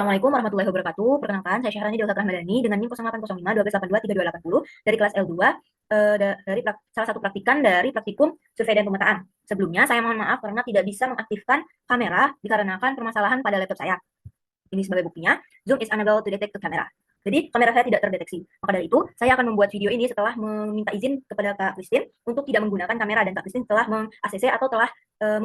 Assalamualaikum warahmatullahi wabarakatuh. Perkenalkan, saya Syahrani Delta Rahmadani dengan NIM 0805 1282 3280 dari kelas L2 dari salah satu praktikan dari praktikum survei dan pemetaan. Sebelumnya, saya mohon maaf karena tidak bisa mengaktifkan kamera dikarenakan permasalahan pada laptop saya. Ini sebagai buktinya, Zoom is unable to detect the camera. Jadi kamera saya tidak terdeteksi. Maka dari itu, saya akan membuat video ini setelah meminta izin kepada Kak Christine untuk tidak menggunakan kamera, dan Kak Christine telah meng-ACC atau telah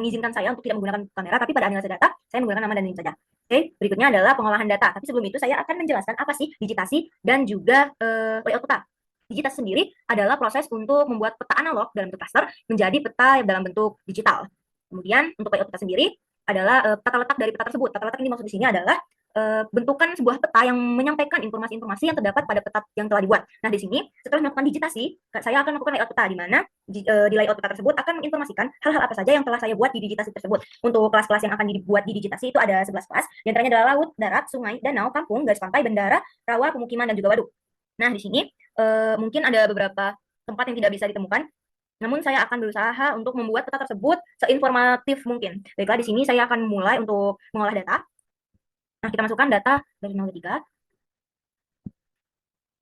mengizinkan saya untuk tidak menggunakan kamera, tapi pada analisa data saya menggunakan nama dan NIM saja. Oke, berikutnya adalah pengolahan data. Tapi sebelum itu saya akan menjelaskan apa sih digitasi dan juga layout peta. Digitasi sendiri adalah proses untuk membuat peta analog dalam bentuk raster menjadi peta dalam bentuk digital. Kemudian untuk layout peta sendiri adalah tata letak dari peta tersebut. Tata letak ini maksud di sini adalah bentukan sebuah peta yang menyampaikan informasi-informasi yang terdapat pada peta yang telah dibuat. Nah, di sini setelah melakukan digitasi, saya akan melakukan layout peta, di mana di layout peta tersebut akan menginformasikan hal-hal apa saja yang telah saya buat di digitasi tersebut. Untuk kelas-kelas yang akan dibuat di digitasi itu ada 11 kelas, di antaranya adalah laut, darat, sungai, danau, kampung, garis pantai, bandara, rawa, pemukiman, dan juga waduk. Nah, di sini mungkin ada beberapa tempat yang tidak bisa ditemukan, namun saya akan berusaha untuk membuat peta tersebut seinformatif mungkin. Baiklah, di sini saya akan mulai untuk mengolah data. Nah, kita masukkan data dari 0 ke 3.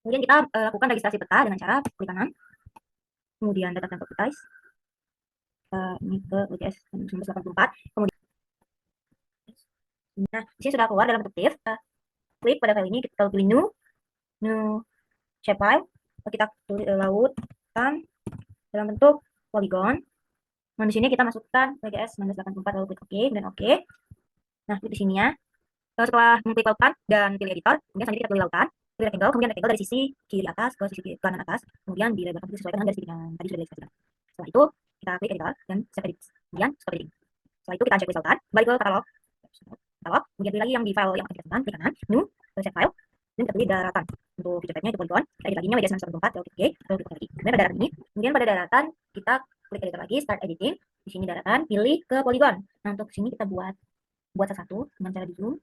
Kemudian kita lakukan registrasi peta dengan cara klik kanan. Kemudian data template size. Ini ke WCS 1984. Kemudian, nah, di sini sudah keluar dalam bentuk TIFF. Klik pada file ini, kita pilih new shapefile. Kita tulis lautan dalam bentuk polygon. Nah, di sini kita masukkan WCS 1984, lalu klik OK dan OK. Nah, klik di sini ya. Setelah mengklik lautan dan pilih editor, kemudian selanjutnya kita pilih lautan, pilih rectangle, kemudian rectangle dari sisi kiri atas ke sisi kanan atas, kemudian dilebarkan sesuai dengan garis yang tadi sudah dilebarkan. Setelah itu kita klik editor dan save edit, kemudian stop editing. Setelah itu kita uncheck lautan, kembali ke katalog, kemudian pilih lagi yang di file yang akan kita tekan, klik kanan, new, save file, dan kita pilih daratan. Untuk feature type-nya itu polygon, kita edit lagi nya WDS 914, lalu klik OK, lalu klik lagi. Kemudian pada daratan ini, kemudian pada daratan kita klik editor lagi, start editing, di sini daratan, pilih ke polygon. Nah, untuk sini kita buat satu dengan cara di zoom.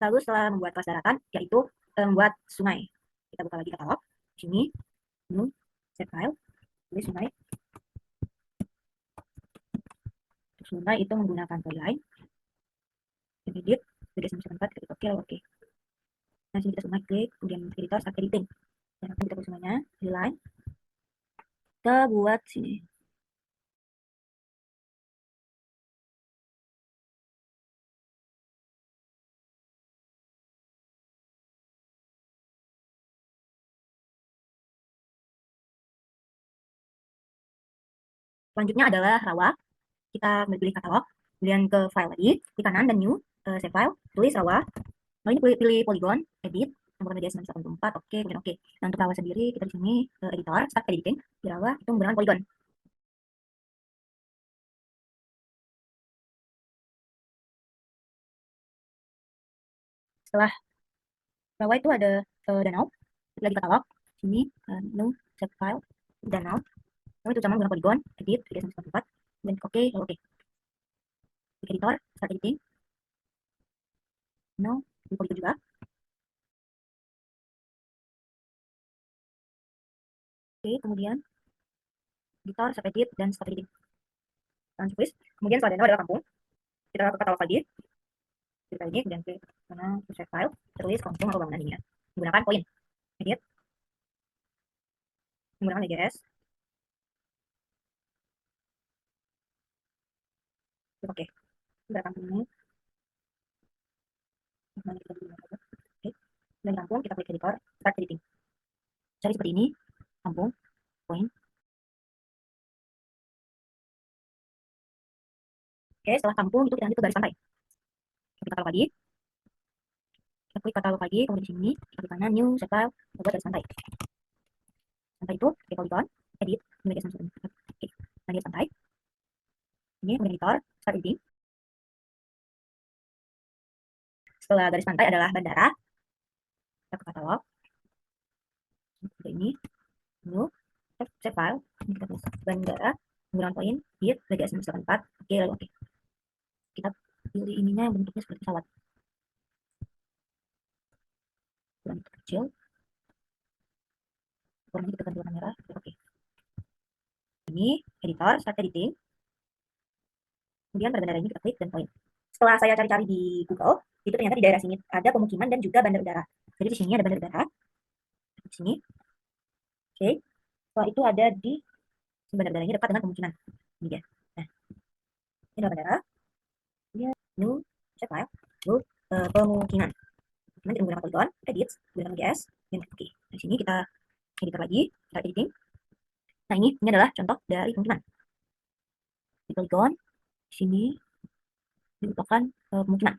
Lalu setelah membuat kelas daratan, yaitu membuat sungai. Kita buka lagi katalog. Di sini, new, set file, tulis sungai. Untuk sungai itu menggunakan polyline. Edit, jadi 914, klik OK, lalu OK. Nah, sini kita sungai, klik, kemudian editor, start editing. Dan akan kita buat sungainya, line. Kita buat sini. Selanjutnya adalah rawa. Kita pilih katalog, kemudian ke file lagi, klik kanan dan new, save file, tulis rawa. Lalu ini pilih polygon, edit, nomor media 984, oke, kemudian oke. Nah, untuk rawa sendiri, kita di sini editor, start editing, di rawa itu menggunakan polygon. Setelah rawa itu ada danau, klik lagi katalog, sini new, save file, danau. Lalu itu sama menggunakan polygon, edit, 394, dan oke, lalu oke. Klik editor, start editing. No, di polygon juga. Oke, kemudian editor, start edit, dan stop editing. Langsung tulis. Kemudian setelah danau adalah kampung. Kita ke katalog lagi. Kita ini, kemudian klik mana save file, tulis kampung atau bangunan ini ya. Menggunakan poin. Edit. Menggunakan DGS. Oke. Berapa ini? Oke. Dan kampung, kita klik editor, start editing. Cari seperti ini, kampung, poin. Oke, setelah kampung itu kita lanjut ke garis pantai. Kita katalog lagi. Kita klik katalog lagi, kemudian di sini kita klik kanan new save file, kita buat garis pantai. Pantai itu klik polygon, edit, kemudian garis pantai. Oke, nah garis pantai. Ini kemudian editor, start editing. Setelah garis pantai adalah bandara. Kita ke katalog. Seperti ini, new, save file, ini kita tulis bandara, menggunakan poin, hit, radius 984, oke, lalu oke. Kita pilih ininya yang bentuknya seperti pesawat. kurang kecil, kurang kita ganti warna merah. Oke. Ini editor, start editing. Kemudian pada bandara ini kita klik dan poin. Setelah saya cari-cari di Google, itu ternyata di daerah sini ada pemukiman dan juga bandar udara. Jadi di sini ada bandar udara. Di sini. Oke. Setelah itu ada di bandar udara ini dekat dengan pemukiman. Ini dia. Nah, ini adalah bandara. Ini new set file. Lalu pemukiman. Pemukiman kita menggunakan polygon, edit, menggunakan GS, dan oke. Di sini kita editor lagi, kita editing. Nah, ini adalah contoh dari pemukiman. Di polygon, di sini merupakan pemukiman.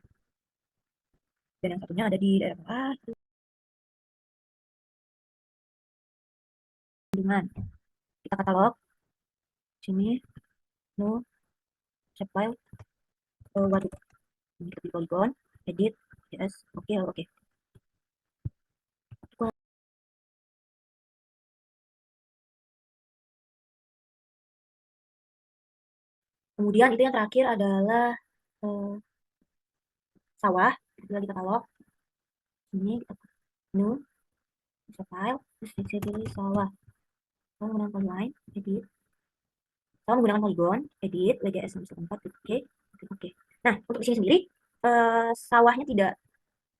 Dan yang satunya ada di daerah bawah. Bendungan. Kita katalog. Sini, no, shape file, waduk. Ini ke polygon, edit, yes, oke, oke. Kemudian itu yang terakhir adalah sawah. Kita lagi katalog. Ini kita new, shape file, terus saya pilih sawah. Saya menggunakan polyline, edit. Saya menggunakan polygon, edit, WGS 1.4, oke, oke. Nah, untuk di sini sendiri, sawahnya tidak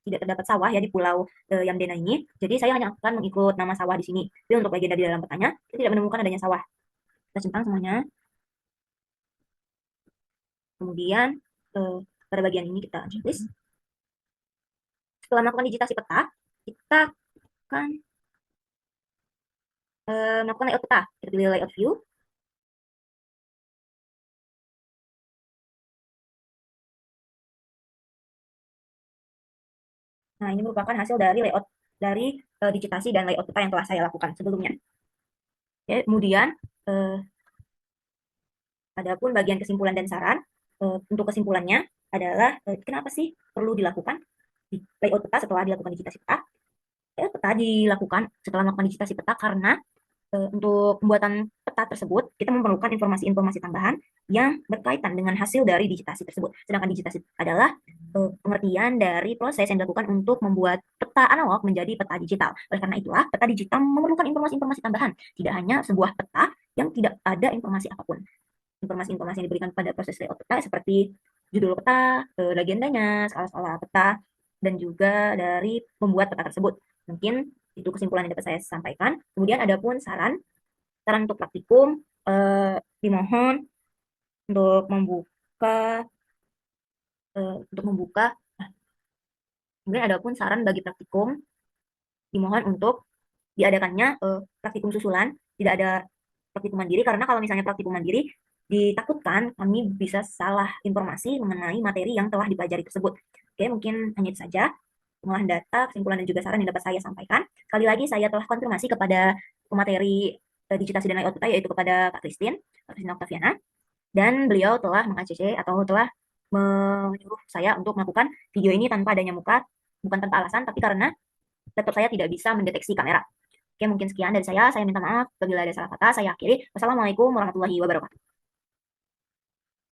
terdapat sawah ya di pulau Yamdena ini. Jadi saya hanya akan mengikut nama sawah di sini. Tapi untuk legenda di dalam petanya, kita tidak menemukan adanya sawah. Kita simpan semuanya. Kemudian pada bagian ini kita checklist. Setelah melakukan digitasi peta, kita akan melakukan layout peta. Kita pilih layout view. Nah, ini merupakan hasil dari layout dari digitasi dan layout peta yang telah saya lakukan sebelumnya. Oke, kemudian adapun bagian kesimpulan dan saran, untuk kesimpulannya adalah kenapa sih perlu dilakukan layout peta setelah dilakukan digitasi peta? Layout peta dilakukan setelah melakukan digitasi peta karena untuk pembuatan peta tersebut, kita memerlukan informasi-informasi tambahan yang berkaitan dengan hasil dari digitasi tersebut. Sedangkan digitasi adalah pengertian dari proses yang dilakukan untuk membuat peta analog menjadi peta digital. Oleh karena itulah, peta digital memerlukan informasi-informasi tambahan. Tidak hanya sebuah peta yang tidak ada informasi apapun. Informasi-informasi yang diberikan pada proses layout peta seperti judul peta, legendanya, skala-skala peta, dan juga dari membuat peta tersebut. Mungkin itu kesimpulan yang dapat saya sampaikan. Kemudian ada pun saran untuk praktikum, dimohon untuk membuka kemudian ada pun saran bagi praktikum, dimohon untuk diadakannya praktikum susulan, tidak ada praktikum mandiri, karena kalau misalnya praktikum mandiri, ditakutkan kami bisa salah informasi mengenai materi yang telah dipelajari tersebut. Oke, mungkin hanya itu saja pengolahan data, kesimpulan dan juga saran yang dapat saya sampaikan. Sekali lagi saya telah konfirmasi kepada pemateri digitasi dan layout peta, yaitu kepada Kak Christine Octaviana, dan beliau telah meng-ACC atau telah menyuruh saya untuk melakukan video ini tanpa adanya muka, bukan tanpa alasan, tapi karena laptop saya tidak bisa mendeteksi kamera. Oke, mungkin sekian dari saya minta maaf apabila ada salah kata, saya akhiri. Wassalamualaikum warahmatullahi wabarakatuh.